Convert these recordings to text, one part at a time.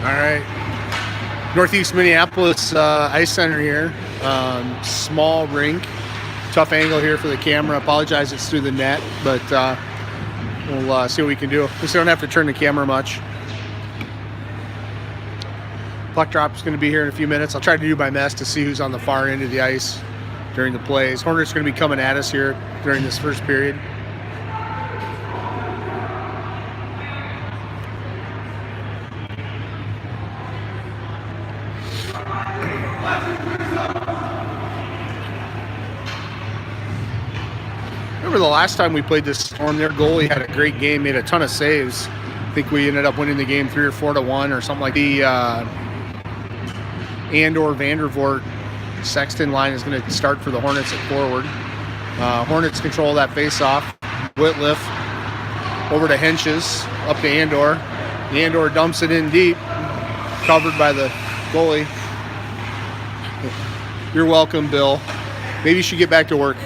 All right. Northeast Minneapolis Ice Center here. Small rink. Tough angle here for the camera. Apologize it's through the net, but we'll see what we can do. At least I don't have to turn the camera much. Puck drop is going to be here in a few minutes. I'll try to do my best to see who's on the far end of the ice during the plays. Hornets going to be coming at us here during this first period. Remember the last time we played this Storm, their goalie had a great game, made a ton of saves. I think we ended up winning the game 3 or 4-1 or something like the Andor Vandervoort Sexton line is going to start for the Hornets at forward. Hornets control that face-off. Whitliff over to Henches, up to Andor. Andor dumps it in deep, covered by the goalie. You're welcome, Bill. Maybe you should get back to work.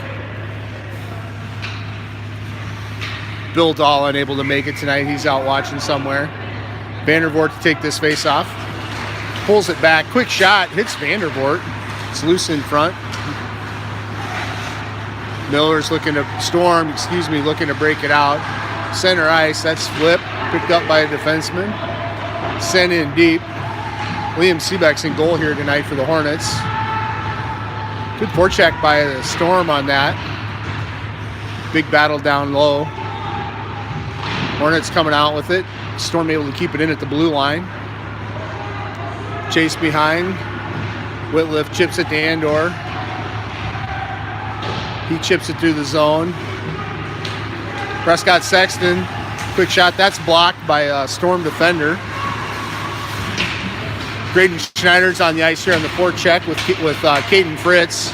Bill Dahl unable to make it tonight. He's out watching somewhere. Vandervoort to take this face off. Pulls it back. Quick shot. Hits Vandervoort. It's loose in front. Miller's looking to looking to break it out. Center ice. That's flipped. Picked up by a defenseman. Sent in deep. Liam Seebeck's in goal here tonight for the Hornets. Good forecheck by the Storm on that. Big battle down low. Hornets coming out with it. Storm able to keep it in at the blue line. Chase behind. Whitliff chips it to Andor. He chips it through the zone. Prescott Sexton. Quick shot. That's blocked by a Storm defender. Graydon Schneider's on the ice here on the forecheck with Caden Fritz.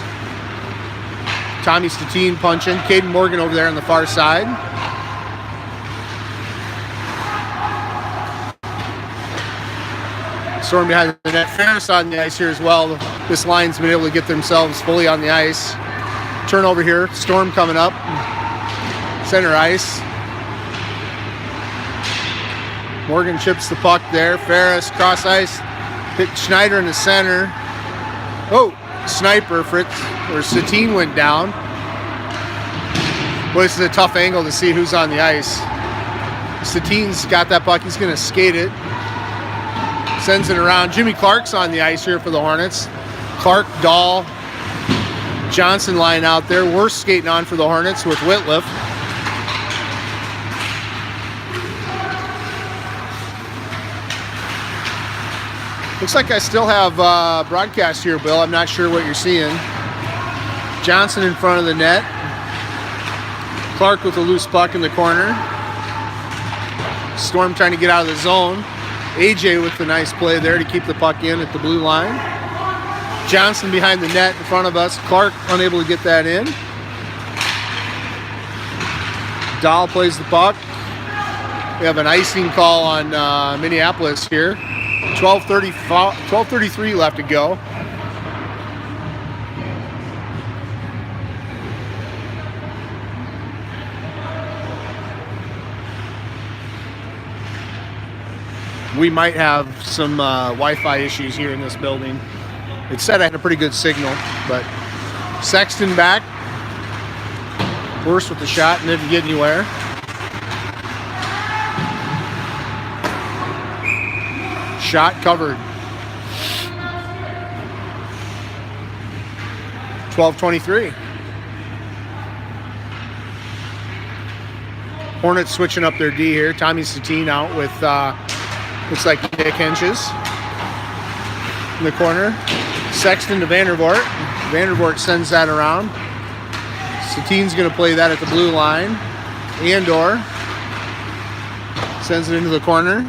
Tommy Statine punching. Caden Morgan over there on the far side. Storm behind the net. Ferris on the ice here as well. This line's been able to get themselves fully on the ice. Turnover here. Storm coming up. Center ice. Morgan chips the puck there. Ferris cross ice. Hit Schneider in the center. Oh, sniper. Fritz or Satine went down. Boy, this is a tough angle to see who's on the ice. Satine's got that puck. He's going to skate it. Sends it around. Jimmy Clark's on the ice here for the Hornets. Clark, Dahl, Johnson line out there. We're skating on for the Hornets with Whitliff. Looks like I still have broadcast here, Bill. I'm not sure what you're seeing. Johnson in front of the net. Clark with a loose puck in the corner. Storm trying to get out of the zone. AJ with the nice play there to keep the puck in at the blue line. Johnson behind the net in front of us. Clark unable to get that in. Dahl plays the puck. We have an icing call on Minneapolis here. 12:33 left to go. We might have some Wi-Fi issues here in this building. It said I had a pretty good signal, but Sexton back. Worse with the shot and didn't get anywhere. Shot covered. 12:23. Hornets switching up their D here. Tommy Satine out with looks like Nick Henches in the corner. Sexton to Vandervoort. Vandervoort sends that around. Satine's going to play that at the blue line. Andor sends it into the corner.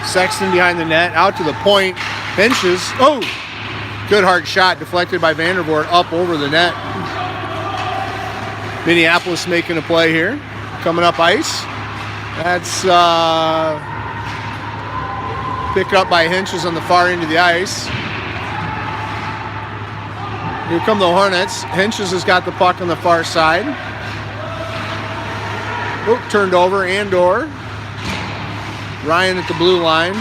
Sexton behind the net, out to the point. Henches. Oh! Good hard shot deflected by Vandervoort up over the net. Minneapolis making a play here. Coming up ice. That's picked up by Henches on the far end of the ice. Here come the Hornets. Henches has got the puck on the far side. Oh, turned over. Andor Ryan at the blue line.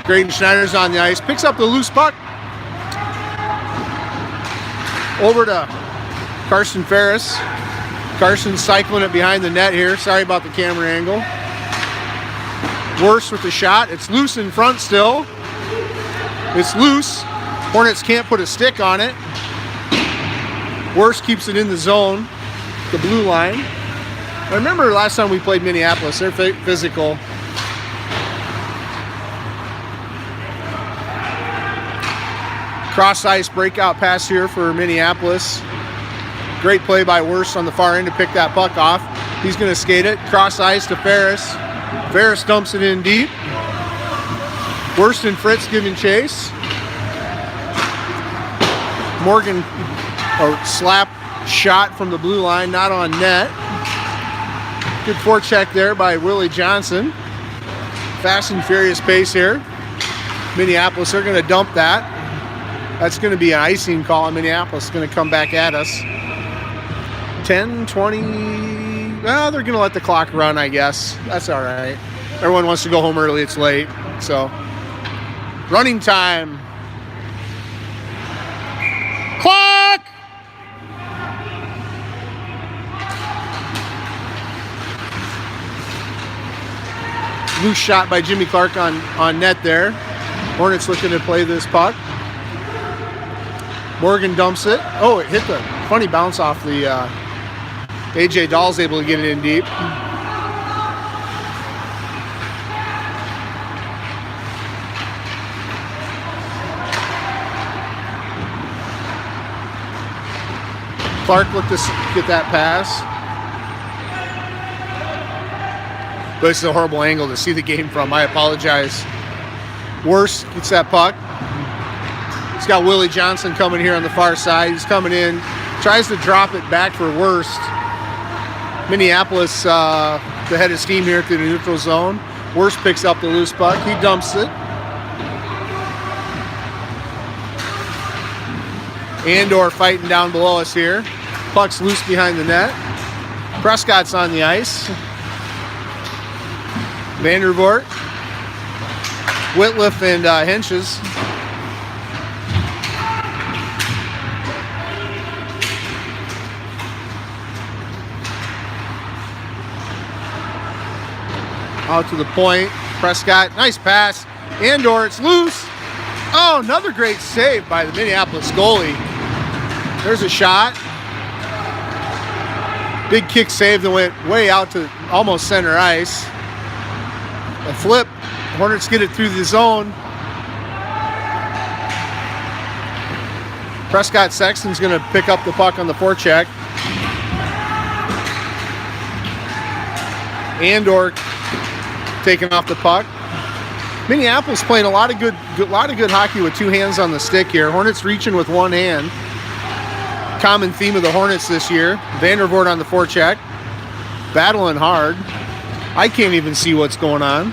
Graydon Schneider's on the ice. Picks up the loose puck. Over to Carson Ferris. Carson's cycling it behind the net here. Sorry about the camera angle. Worse with the shot. It's loose in front still. It's loose. Hornets can't put a stick on it. Worse keeps it in the zone. The blue line. I remember last time we played Minneapolis. They're physical. Cross ice breakout pass here for Minneapolis. Great play by Worst on the far end to pick that puck off. He's going to skate it. Cross ice to Ferris. Ferris dumps it in deep. Worst and Fritz giving chase. Morgan, a slap shot from the blue line, not on net. Good forecheck there by Willie Johnson. Fast and furious pace here. Minneapolis, they're going to dump that. That's going to be an icing call, and Minneapolis is going to come back at us. 10, 20, well, they're going to let the clock run, I guess. That's all right. Everyone wants to go home early. It's late. So, running time. Clock! Loose shot by Jimmy Clark on net there. Hornets looking to play this puck. Morgan dumps it. Oh, it hit the funny bounce off the A.J. Dahl's able to get it in deep. Clark looked to get that pass. But it's a horrible angle to see the game from. I apologize. Worst gets that puck. He's got Willie Johnson coming here on the far side. He's coming in. Tries to drop it back for Worst. Minneapolis, the head of steam here through the neutral zone. Worst picks up the loose puck. He dumps it. Andor fighting down below us here. Puck's loose behind the net. Prescott's on the ice. Vandervoort. Whitliff and Henches. Out to the point. Prescott, nice pass. Andor, it's loose. Oh, another great save by the Minneapolis goalie. There's a shot. Big kick save that went way out to almost center ice. A flip. Hornets get it through the zone. Prescott Sexton's going to pick up the puck on the forecheck. Andor taking off the puck. Minneapolis playing a lot of good hockey with two hands on the stick here. Hornets reaching with one hand. Common theme of the Hornets this year. Vandervoort on the forecheck. Battling hard. I can't even see what's going on.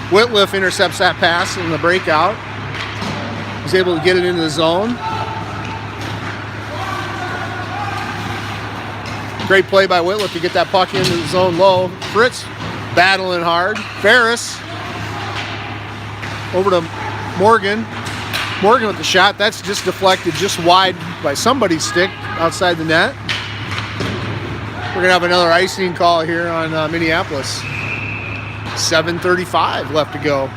Whitliff intercepts that pass in the breakout. He's able to get it into the zone. Great play by Whitliff to get that puck into the zone low. Fritz battling hard. Ferris over to Morgan. Morgan with the shot. That's just deflected just wide by somebody's stick outside the net. We're going to have another icing call here on Minneapolis. 7:35 left to go.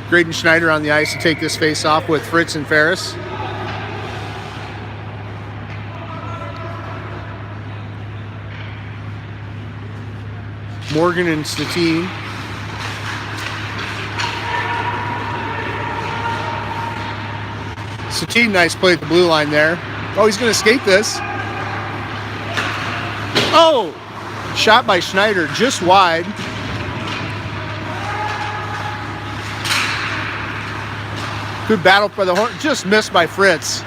Graydon Schneider on the ice to take this face off with Fritz and Ferris. Morgan and Statine. Statine, nice play at the blue line there. Oh, he's going to skate this. Oh! Shot by Schneider just wide. Good battle for the Hornets. Just missed by Fritz.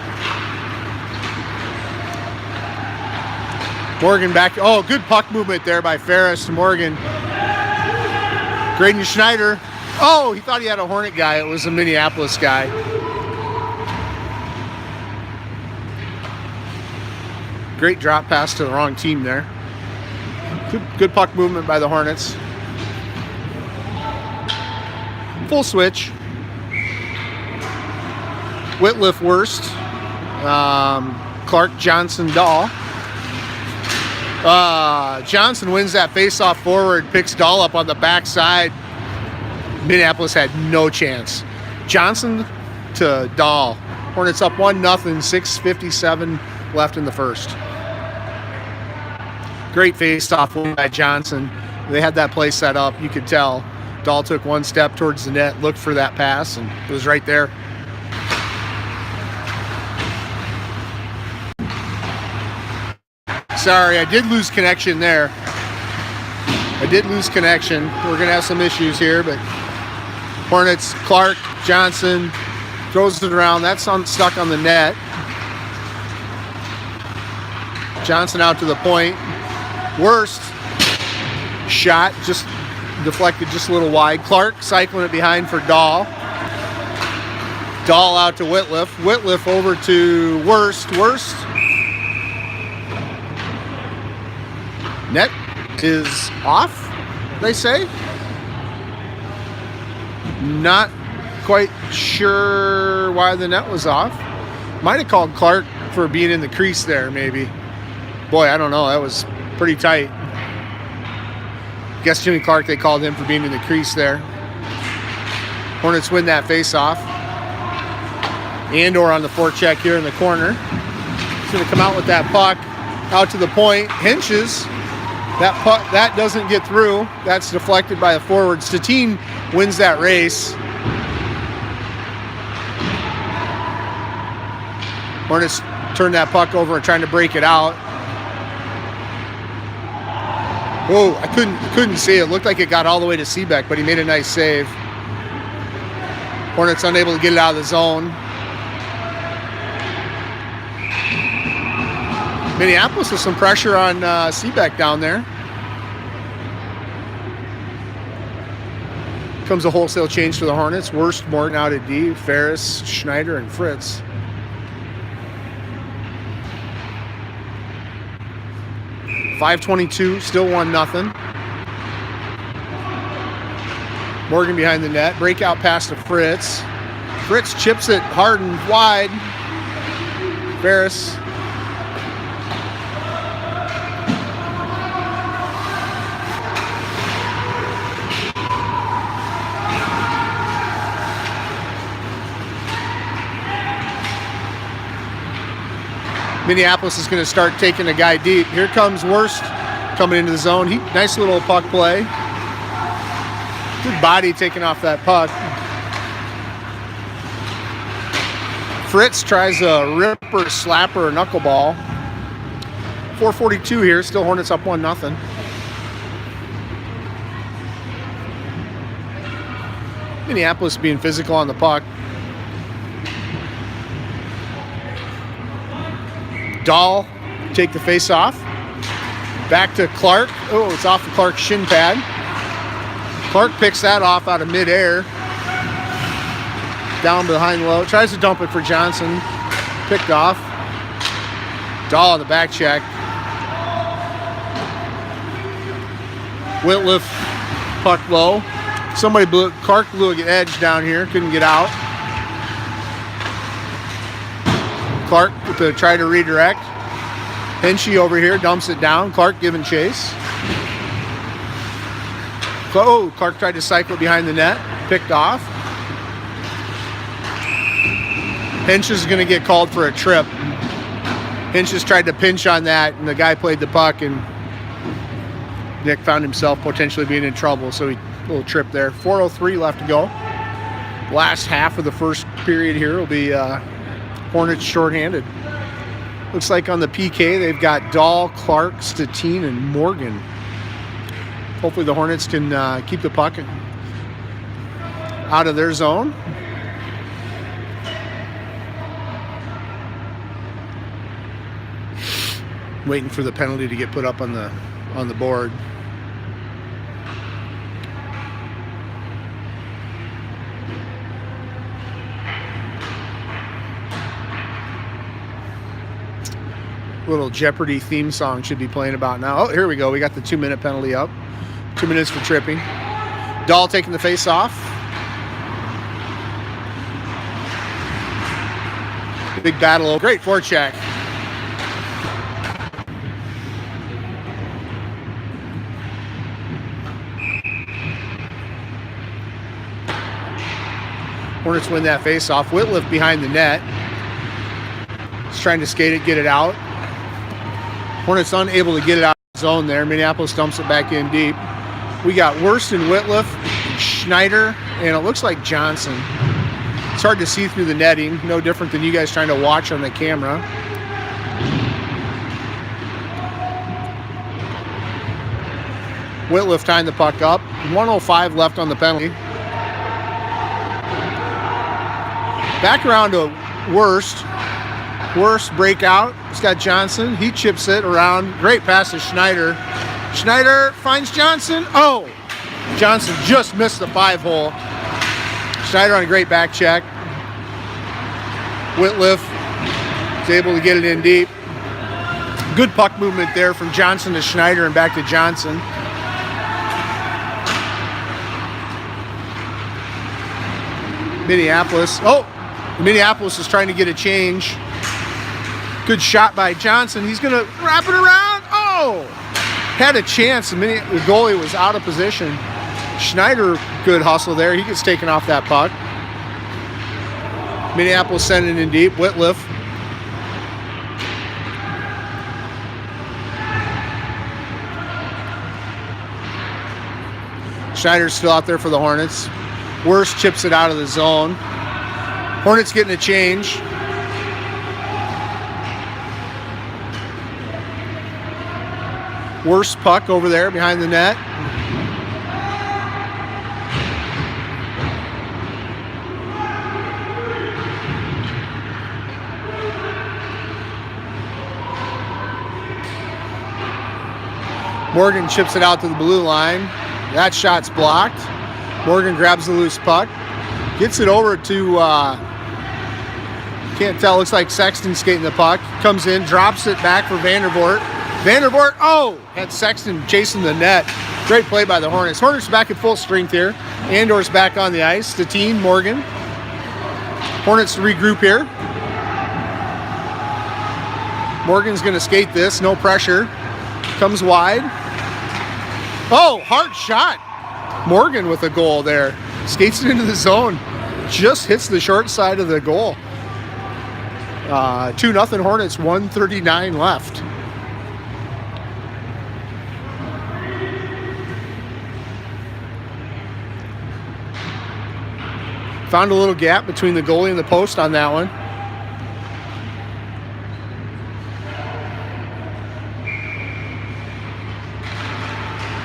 Morgan back. Oh, good puck movement there by Ferris to Morgan. Graydon Schneider. Oh, he thought he had a Hornet guy. It was a Minneapolis guy. Great drop pass to the wrong team there. Good puck movement by the Hornets. Full switch. Whitliff Worst. Clark, Johnson, Dahl. Johnson wins that face-off forward, picks Dahl up on the backside. Minneapolis had no chance. Johnson to Dahl. Hornets up 1-0, 6:57 left in the first. Great face-off win by Johnson. They had that play set up. You could tell. Dahl took one step towards the net, looked for that pass, and it was right there. Sorry, I did lose connection there. We're going to have some issues here, but Hornets, Clark, Johnson, throws it around. That's stuck on the net. Johnson out to the point. Worst shot, just deflected just a little wide. Clark cycling it behind for Dahl. Dahl out to Whitliff. Whitliff over to Worst. Net is off, they say. Not quite sure why the net was off. Might have called Clark for being in the crease there, maybe. Boy, I don't know. That was pretty tight. Guess Jimmy Clark, they called him for being in the crease there. Hornets win that face-off. Andor on the forecheck here in the corner. He's going to come out with that puck. Out to the point. Hinches. That puck, that doesn't get through. That's deflected by the forward. Statine wins that race. Hornets turn that puck over and trying to break it out. Whoa, I couldn't see it. It looked like it got all the way to Seebeck, but he made a nice save. Hornets unable to get it out of the zone. Minneapolis with some pressure on Seebeck down there. Comes a wholesale change for the Hornets. Worst, Morton out at D. Ferris, Schneider, and Fritz. .522, still 1-0. Morgan behind the net. Breakout pass to Fritz. Fritz chips it hard and wide. Ferris. Minneapolis is going to start taking a guy deep. Here comes Worst coming into the zone. Nice little puck play. Good body taking off that puck. Fritz tries a ripper, slapper, knuckleball. 4:42 here. Still Hornets up 1-0. Minneapolis being physical on the puck. Dahl take the face off. Back to Clark. Oh, it's off the Clark shin pad. Clark picks that off out of midair. Down behind low. Tries to dump it for Johnson. Picked off. Dahl on the back check. Whitliff puck low. Clark blew an edge down here. Couldn't get out. Clark to try to redirect. Henchy over here dumps it down. Clark giving chase. Oh, Clark tried to cycle behind the net. Picked off. Hinch is going to get called for a trip. Hinch just tried to pinch on that, and the guy played the puck, and Nick found himself potentially being in trouble, so a little trip there. 4:03 left to go. Last half of the first period here will be Hornets shorthanded. Looks like on the PK they've got Dahl, Clark, Statine, and Morgan. Hopefully the Hornets can keep the puck out of their zone. Waiting for the penalty to get put up on the board. Little Jeopardy theme song should be playing about now. Oh, here we go. We got the 2-minute penalty up. 2 minutes for tripping. Dahl taking the face off. Big battle. Great forecheck. Hornets win that face off. Whitliff behind the net. He's trying to skate it, get it out. Hornets unable to get it out of the zone there. Minneapolis dumps it back in deep. We got Worston, Whitliff, Schneider, and it looks like Johnson. It's hard to see through the netting. No different than you guys trying to watch on the camera. Whitliff tying the puck up. 1:05 left on the penalty. Back around to Worst. Worst breakout. He's got Johnson. He chips it around. Great pass to Schneider. Schneider finds Johnson. Oh! Johnson just missed the 5-hole. Schneider on a great back check. Whitliff is able to get it in deep. Good puck movement there from Johnson to Schneider and back to Johnson. Minneapolis. Oh! Minneapolis is trying to get a change. Good shot by Johnson. He's going to wrap it around. Oh! Had a chance. The goalie was out of position. Schneider, good hustle there. He gets taken off that puck. Minneapolis sending it in deep. Whitliff. Schneider's still out there for the Hornets. Worst chips it out of the zone. Hornets getting a change. Worst puck over there behind the net. Morgan chips it out to the blue line. That shot's blocked. Morgan grabs the loose puck. Gets it over to, can't tell, looks like Sexton skating the puck. Comes in, drops it back for Vandervoort. Vandervoort, oh! Had Sexton chasing the net. Great play by the Hornets. Hornets back at full strength here. Andor's back on the ice. Statine, Morgan. Hornets regroup here. Morgan's going to skate this, no pressure. Comes wide. Oh, hard shot. Morgan with a goal there. Skates it into the zone. Just hits the short side of the goal. 2-0 Hornets, 1:39 left. Found a little gap between the goalie and the post on that one.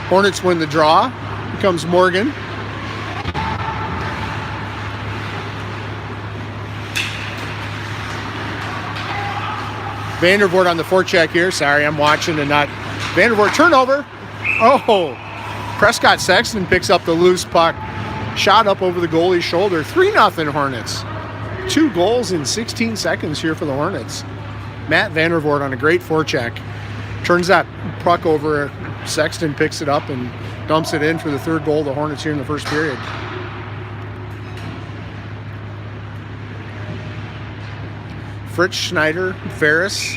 Hornets win the draw. Here comes Morgan. Vandervoort on the forecheck here. Sorry, I'm watching and not. Vandervoort turnover. Oh, Prescott Sexton picks up the loose puck. Shot up over the goalie's shoulder. 3-0 Hornets. 2 goals in 16 seconds here for the Hornets. Matt Vandervoort on a great forecheck. Turns that puck over. Sexton picks it up and dumps it in for the 3rd goal of the Hornets here in the first period. Fritz, Schneider, Ferris,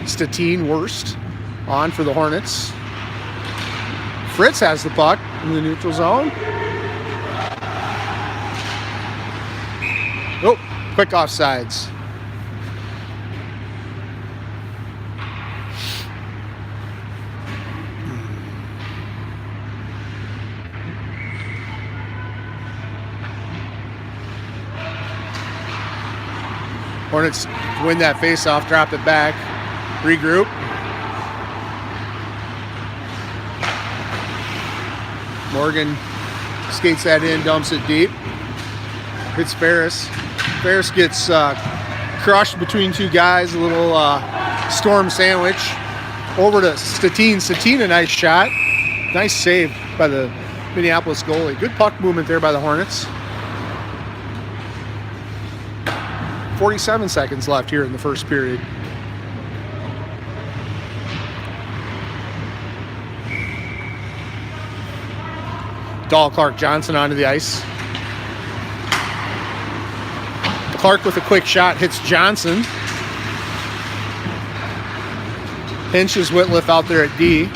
Statine, Worst on for the Hornets. Fritz has the puck in the neutral zone. Oh, quick offsides. Hornets win that face-off, drop it back, regroup. Morgan skates that in, dumps it deep. Hits Ferris. Ferris gets crushed between 2 guys, a little storm sandwich. Over to Statine. Statine, a nice shot. Nice save by the Minneapolis goalie. Good puck movement there by the Hornets. 47 seconds left here in the first period. Dahl, Clark, Johnson onto the ice. Clark with a quick shot hits Johnson. Pinches Whitliff out there at D.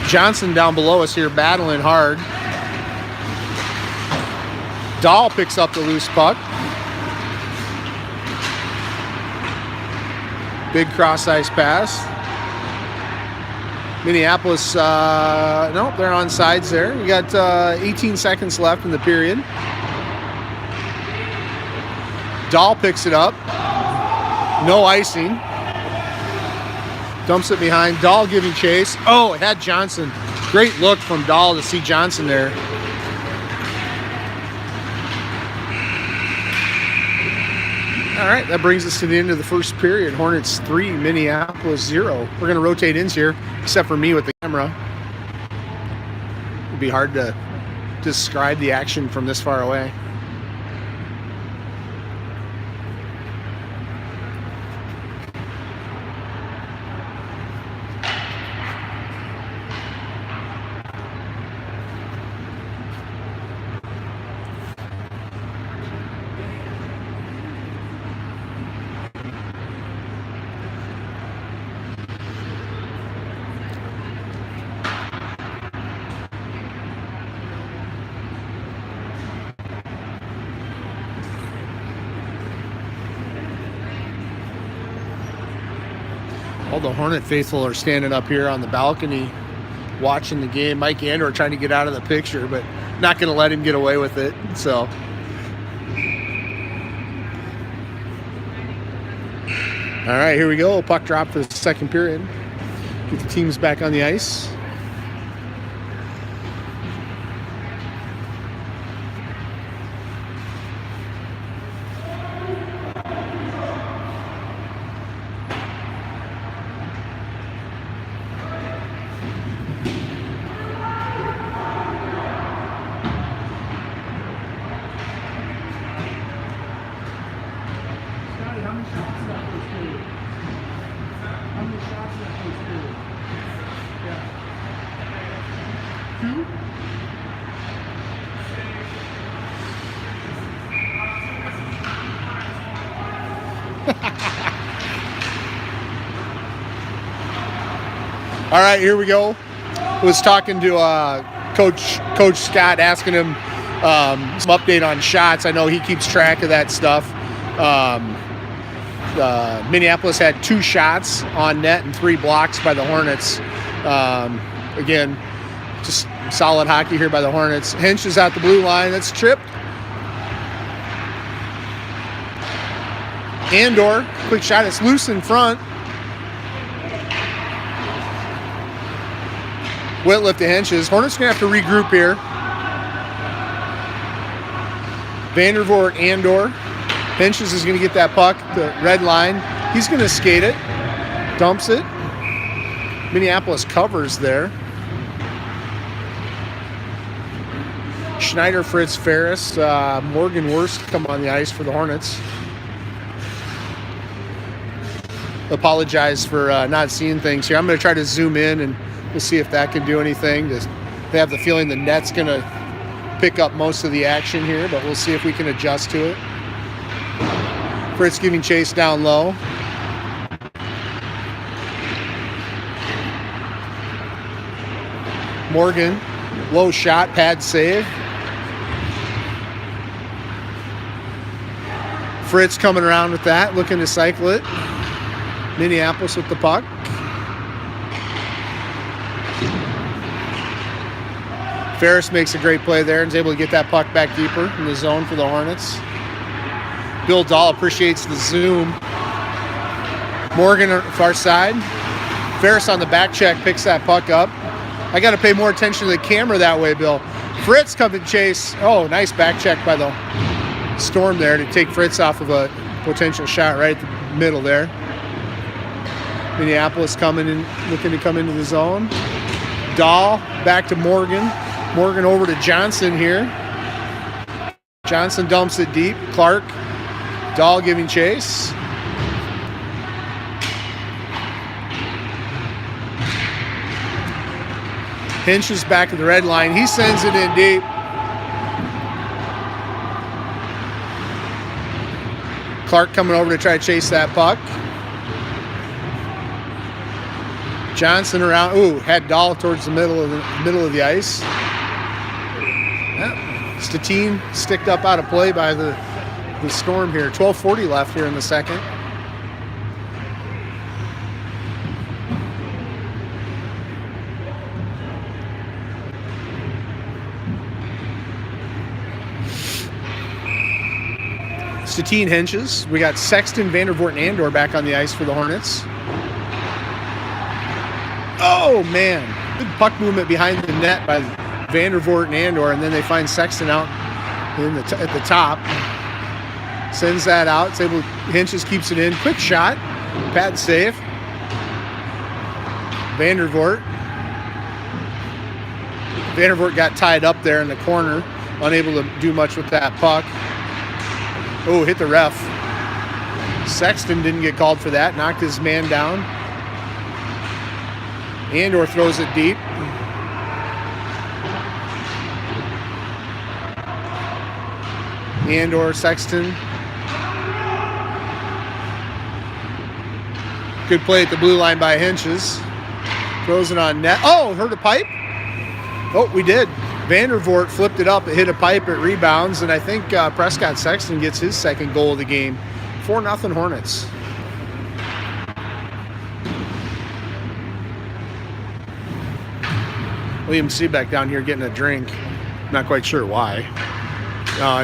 Johnson down below us here battling hard. Dahl picks up the loose puck. Big cross-ice pass. Minneapolis, nope, they're on sides there. We got 18 seconds left in the period. Dahl picks it up. No icing. Dumps it behind. Dahl giving chase. Oh, it had Johnson. Great look from Dahl to see Johnson there. All right, that brings us to the end of the first period. Hornets 3, Minneapolis 0. We're going to rotate ends here, except for me with the camera. It'd be hard to describe the action from this far away. All the Hornet faithful are standing up here on the balcony watching the game. Mike Andor trying to get out of the picture, but not going to let him get away with it. So, all right, here we go. Puck drop for the second period. Get the teams back on the ice. All right, here we go. Was talking to Coach Scott, asking him some update on shots. I know he keeps track of that stuff. Minneapolis had 2 shots on net and 3 blocks by the Hornets. Again, just solid hockey here by the Hornets. Hinch is at the blue line. That's tripped. Andor, quick shot. It's loose in front. Whitliff to Henches. Hornets going to have to regroup here. Vandervoort, Andor. Henches is going to get that puck, the red line. He's going to skate it. Dumps it. Minneapolis covers there. Schneider, Fritz, Ferris, Morgan Wurst come on the ice for the Hornets. Apologize for not seeing things here. I'm going to try to zoom in and we'll see if that can do anything. They have the feeling the net's going to pick up most of the action here, but we'll see if we can adjust to it. Fritz giving chase down low. Morgan, low shot, pad save. Fritz coming around with that, looking to cycle it. Minneapolis with the puck. Ferris makes a great play there and is able to get that puck back deeper in the zone for the Hornets. Bill Dahl appreciates the zoom. Morgan far side. Ferris on the back check picks that puck up. I got to pay more attention to the camera that way, Bill. Fritz comes and chase. Oh, nice back check by the Storm there to take Fritz off of a potential shot right at the middle there. Minneapolis coming in, looking to come into the zone. Dahl back to Morgan. Morgan over to Johnson here. Johnson dumps it deep. Clark. Dahl giving chase. Hinch is back at the red line. He sends it in deep. Clark coming over to try to chase that puck. Johnson around. Ooh, had Dahl towards the middle of the ice. Yeah. Stettin sticked up out of play by the Storm here. 12:40 left here in the second. Stettin hinges. We got Sexton, Vandervoort, and Andor back on the ice for the Hornets. Oh, man. Good puck movement behind the net by Vandervoort and Andor, and then they find Sexton out at the top. Sends that out. It's able, hinges, keeps it in. Quick shot. Pad save. Vandervoort got tied up there in the corner. Unable to do much with that puck. Oh, hit the ref. Sexton didn't get called for that. Knocked his man down. Andor throws it deep. Andor, Sexton. Good play at the blue line by Hinches. Throws it on net. Oh, hurt a pipe? Oh, we did. Vandervoort flipped it up. It hit a pipe. It rebounds. And I think Prescott Sexton gets his second goal of the game. 4-0 Hornets. William Seebeck down here getting a drink. Not quite sure why.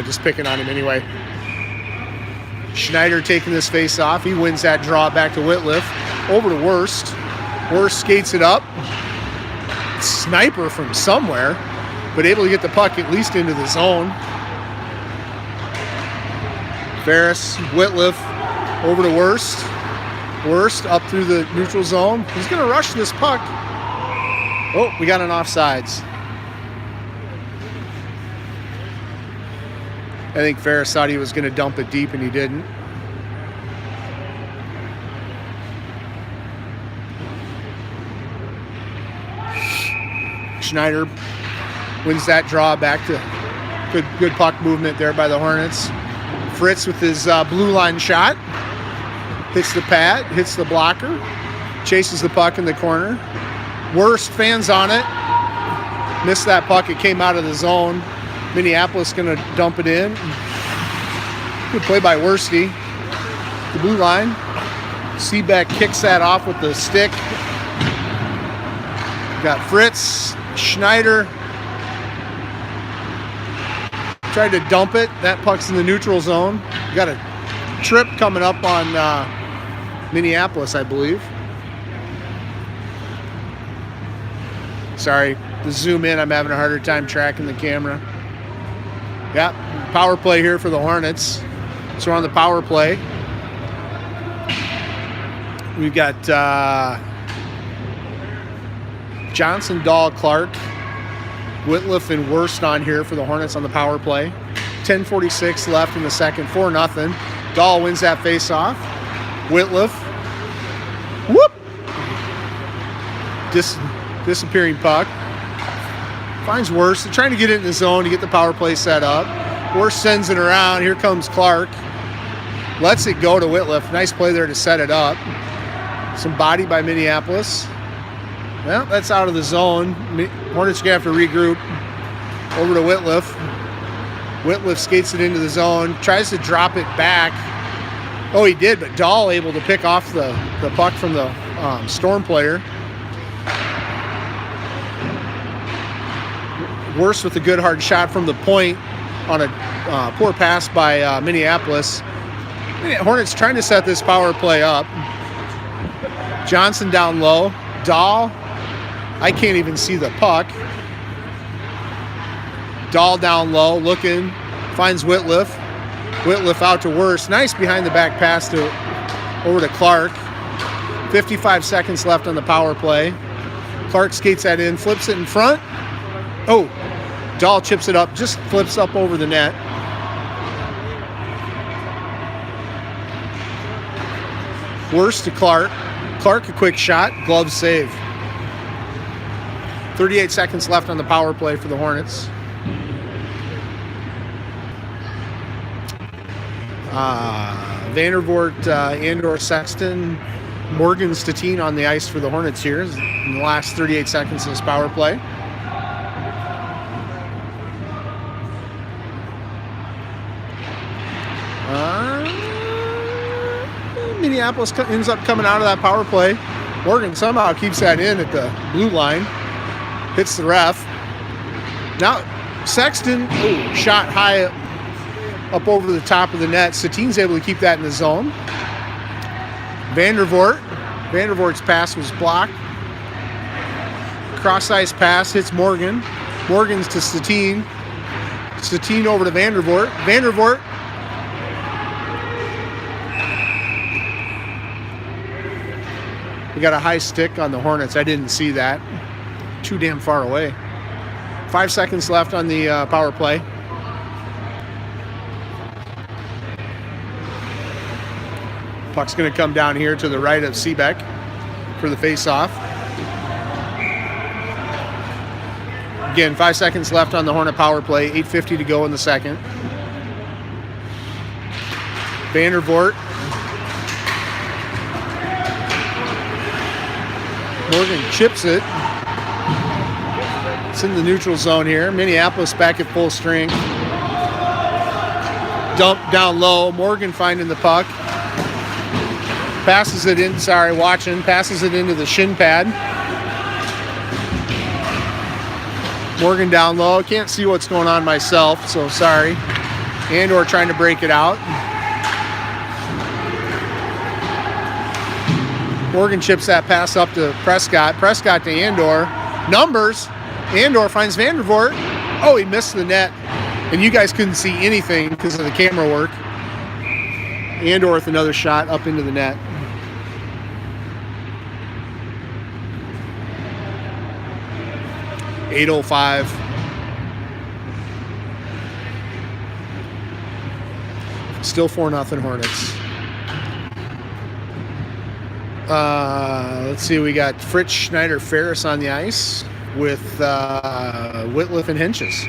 Just picking on him anyway. Schneider taking this face off. He wins that draw back to Whitliff. Over to Worst. Worst skates it up. Sniper from somewhere, but able to get the puck at least into the zone. Ferris, Whitliff, over to Worst. Worst up through the neutral zone. He's going to rush this puck. Oh, we got an offsides. I think Ferris thought he was going to dump it deep, and he didn't. Schneider wins that draw back to good puck movement there by the Hornets. Fritz with his blue line shot. Hits the pad, hits the blocker. Chases the puck in the corner. Worst fans on it. Missed that puck. It came out of the zone. Minneapolis going to dump it in. Good play by Worsty. The blue line. Seebeck kicks that off with the stick. Got Fritz, Schneider. Tried to dump it. That puck's in the neutral zone. Got a trip coming up on Minneapolis, I believe. Sorry, to zoom in, I'm having a harder time tracking the camera. Yeah, power play here for the Hornets. So we're on the power play. We've got Johnson, Dahl, Clark, Whitliff, and Worst on here for the Hornets on the power play. 10:46 left in the second, 4-0. Dahl wins that face-off. Whitliff. Whoop! Disappearing puck. Finds Worst. They're trying to get it in the zone to get the power play set up. Worst sends it around. Here comes Clark. Lets it go to Whitliff. Nice play there to set it up. Some body by Minneapolis. Well, that's out of the zone. Hornets going to have to regroup. Over to Whitliff. Whitliff skates it into the zone. Tries to drop it back. Oh, he did, but Dahl able to pick off the puck from the Storm player. Worse with a good hard shot from the point on a poor pass by Minneapolis. Hornets trying to set this power play up. Johnson down low. Dahl, I can't even see the puck. Dahl down low, looking, finds Whitliff. Whitliff out to Worst. Nice behind the back pass over to Clark. 55 seconds left on the power play. Clark skates that in, flips it in front. Oh, Dahl chips it up, just flips up over the net. Worst to Clark. Clark a quick shot, glove save. 38 seconds left on the power play for the Hornets. Vandervoort, Andor, Sexton, Morgan, Statine on the ice for the Hornets here in the last 38 seconds of this power play. Minneapolis ends up coming out of that power play. Morgan somehow keeps that in at the blue line. Hits the ref. Now Sexton, shot high up over the top of the net. Satine's able to keep that in the zone. Vandervoort's pass was blocked. Cross-ice pass hits Morgan. Morgan's to Statine. Statine over to Vandervoort. Vandervoort. We got a high stick on the Hornets. I didn't see that. Too damn far away. 5 seconds left on the power play. Puck's going to come down here to the right of Seebeck for the face-off. Again, 5 seconds left on the Hornet power play. 8:50 to go in the second. Vandervoort. Morgan chips it. It's in the neutral zone here. Minneapolis back at full strength. Dump down low. Morgan finding the puck. Passes it in. Passes it into the shin pad. Morgan down low. Can't see what's going on myself, so sorry. Andor trying to break it out. Morgan chips that pass up to Prescott. Prescott to Andor. Numbers. Andor finds Vandervoort. Oh, he missed the net. And you guys couldn't see anything because of the camera work. Andor with another shot up into the net. .805. Still 4-0 Hornets. Let's see, we got Fritz, Schneider, Ferris on the ice with Whitliff and Hinches.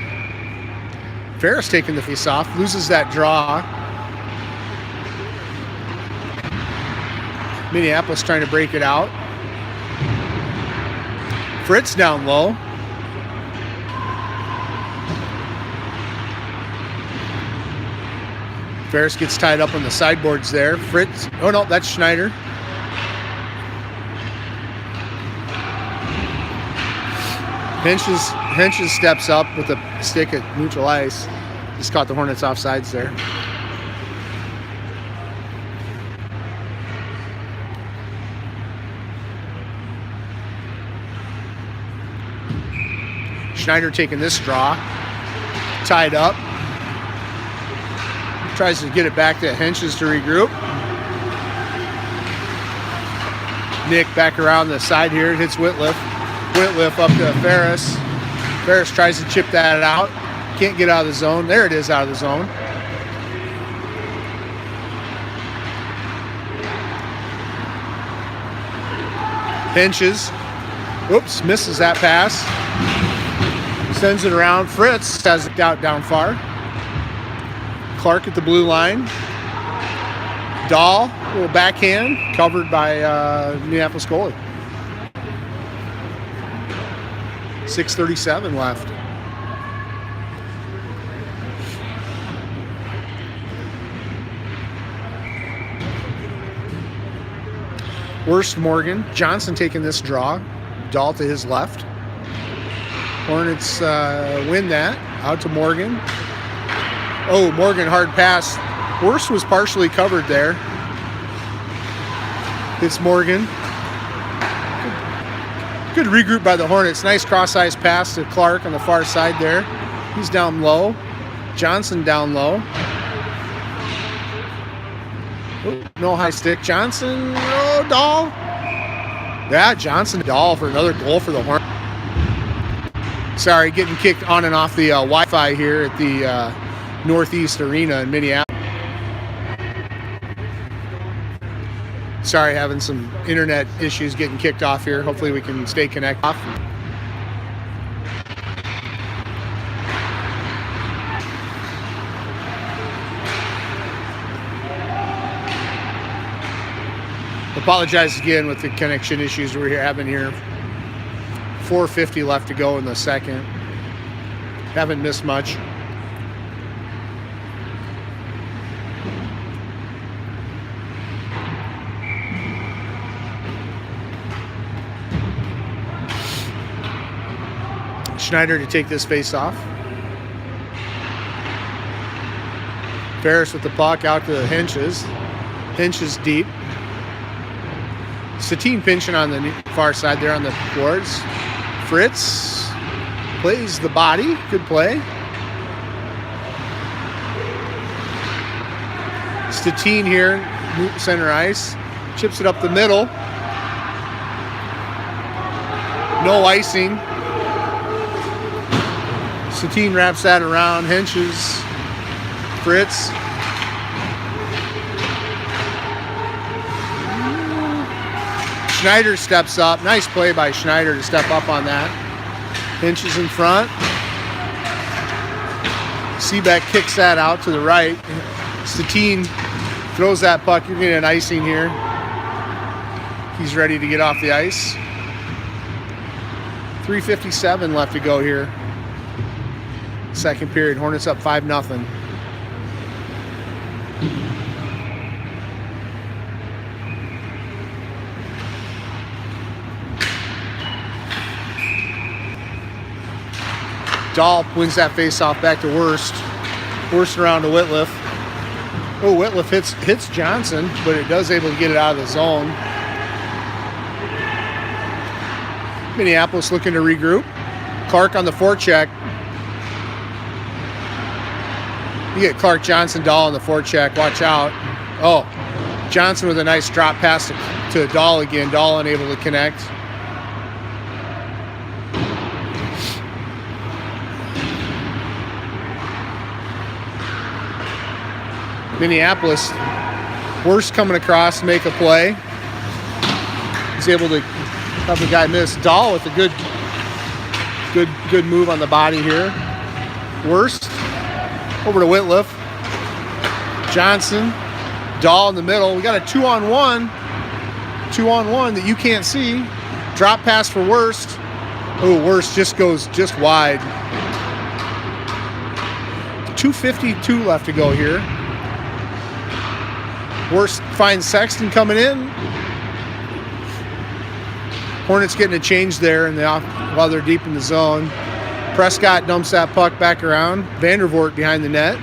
Ferris taking the face off, loses that draw. Minneapolis trying to break it out. Fritz down low. Ferris gets tied up on the sideboards there. Fritz, oh no, that's Schneider. Hinches steps up with a stick at neutral ice. Just caught the Hornets offsides there. Schneider taking this draw. Tied up. Tries to get it back to Hinches to regroup. Nick back around the side here. Hits Whitliff. Whitliff up to Ferris. Ferris tries to chip that out. Can't get out of the zone. There it is, out of the zone. Hinches. Oops, misses that pass. Sends it around. Fritz has it out down far. Clark at the blue line. Dahl, little backhand, covered by Minneapolis goalie. 6:37 left. Worst Morgan. Johnson taking this draw. Dahl to his left. Hornets win that. Out to Morgan. Oh, Morgan, hard pass. Worst was partially covered there. It's Morgan. Good regroup by the Hornets. Nice cross-ice pass to Clark on the far side there. He's down low. Johnson down low. Oh, no high stick. Johnson. Oh, Dahl. Yeah, Johnson Dahl for another goal for the Hornets. Sorry, getting kicked on and off the Wi-Fi here at the Northeast Arena in Minneapolis. Sorry, having some internet issues getting kicked off here. Hopefully we can stay connected. Apologize again with the connection issues we're having here. 4:50 left to go in the second. Haven't missed much. Schneider to take this face off. Ferris with the puck out to Hinches. Hinches deep. Satine pinching on the far side there on the boards. Fritz plays the body. Good play. Statine here, center ice. Chips it up the middle. No icing. Satine wraps that around. Hinches. Fritz. Schneider steps up. Nice play by Schneider to step up on that. Hinches in front. Seebeck kicks that out to the right. Statine throws that puck. You're getting an icing here. He's ready to get off the ice. 3:57 left to go here. Second period. Hornets up 5-0. Dahl wins that face-off back to Worst. Worst around to Whitliff. Oh, Whitliff hits Johnson, but it does able to get it out of the zone. Minneapolis looking to regroup. Clark on the forecheck. You get Clark, Johnson, Dahl on the forecheck. Watch out. Oh, Johnson with a nice drop pass to Dahl again. Dahl unable to connect. Minneapolis, Worst coming across to make a play. He's able to have the guy miss. Dahl with a good move on the body here. Worst over to Whitliff. Johnson, Dahl in the middle. We got a 2-on-1 that you can't see. Drop pass for Worst. Oh, Worst just goes just wide. 2:52 left to go here. Worst finds Sexton coming in. Hornets getting a change there while they're deep in the zone. Prescott dumps that puck back around. Vandervoort behind the net.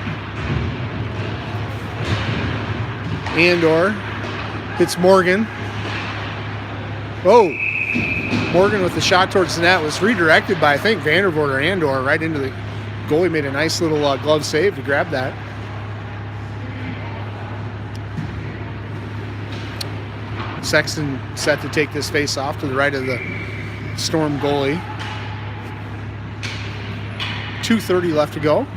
Andor hits Morgan. Oh, Morgan with the shot towards the net was redirected by, I think, Vandervoort or Andor right into the goalie. Made a nice little glove save to grab that. Sexton set to take this face off to the right of the Storm goalie. 2:30 left to go.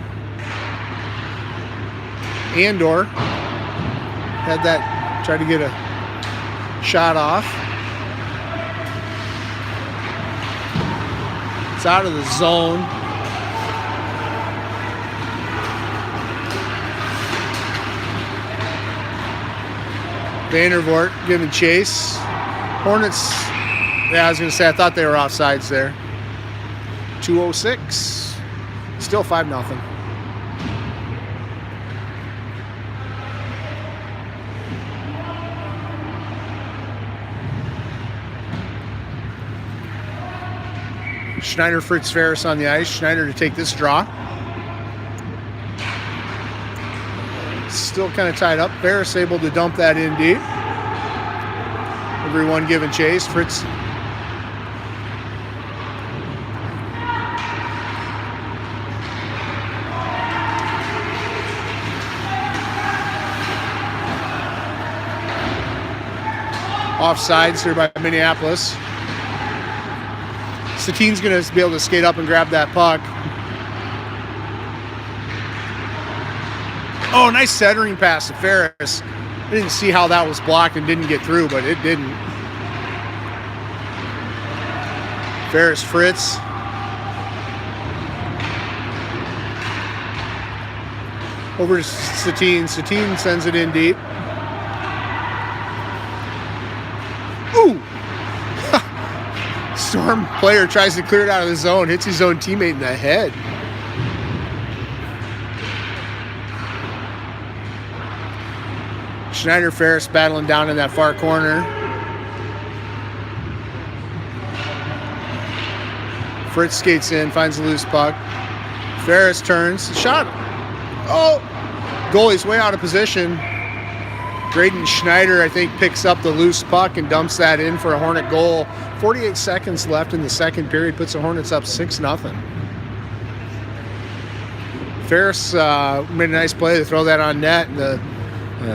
Andor had that, tried to get a shot off. It's out of the zone. Vandervoort giving chase. Hornets, yeah, I was going to say, I thought they were offsides there. 2:06. Still 5-0. Schneider, Fritz, Ferris on the ice. Schneider to take this draw. Still kind of tied up. Ferris able to dump that in deep. Everyone giving chase. Fritz. Offsides here by Minneapolis. Satine's going to be able to skate up and grab that puck. Oh, nice centering pass to Ferris. I didn't see how that was blocked and didn't get through, but it didn't. Ferris, Fritz. Over to Satine. Satine sends it in deep. Storm player tries to clear it out of the zone, hits his own teammate in the head. Schneider Ferris battling down in that far corner. Fritz skates in, finds a loose puck. Ferris turns, shot. Oh, goalie's way out of position. Graydon Schneider, I think, picks up the loose puck and dumps that in for a Hornet goal. 48 seconds left in the second period, puts the Hornets up 6-0. Ferris made a nice play to throw that on net. The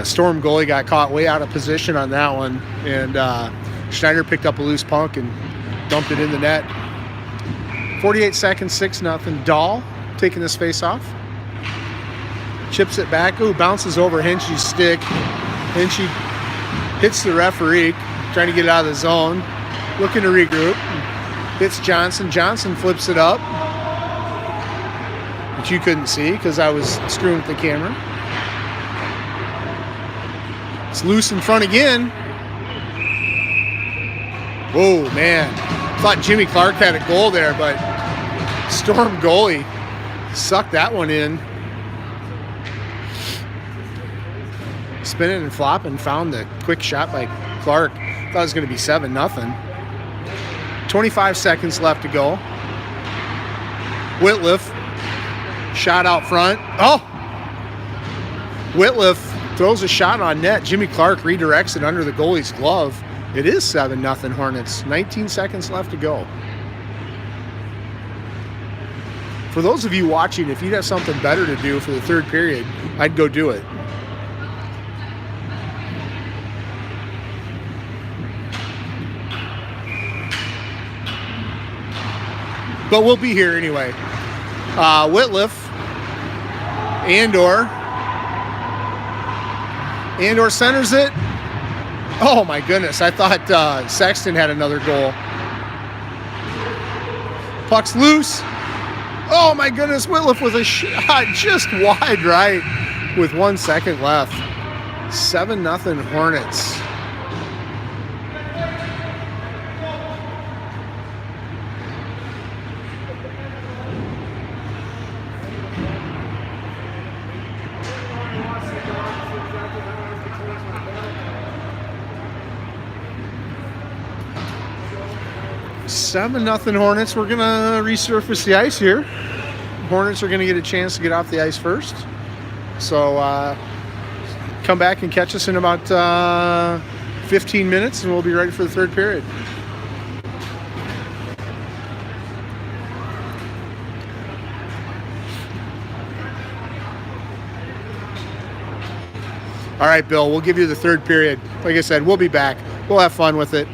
Storm goalie got caught way out of position on that one, and Schneider picked up a loose puck and dumped it in the net. 48 seconds, 6-0. Dahl taking this face off. Chips it back. Ooh, bounces over Henchy's stick. Henchy hits the referee, trying to get it out of the zone. Looking to regroup. Hits Johnson. Johnson flips it up, which you couldn't see because I was screwing with the camera. It's loose in front again. Whoa, man. Thought Jimmy Clark had a goal there, but Storm goalie sucked that one in. Spinning and flopping, found the quick shot by Clark. Thought it was going to be 7-0. 25 seconds left to go. Whitliff, shot out front. Oh! Whitliff throws a shot on net. Jimmy Clark redirects it under the goalie's glove. It is 7-0 Hornets. 19 seconds left to go. For those of you watching, if you'd have something better to do for the third period, I'd go do it. But we'll be here anyway. Whitliff, Andor centers it. Oh my goodness, I thought Sexton had another goal. Puck's loose. Oh my goodness, Whitliff with a shot just wide right with 1 second left. 7-0 Hornets. Hornets. We're gonna resurface the ice here. Hornets are gonna get a chance to get off the ice first. So come back and catch us in about 15 minutes and we'll be ready for the third period. All right, Bill, we'll give you the third period. Like I said, we'll be back. We'll have fun with it.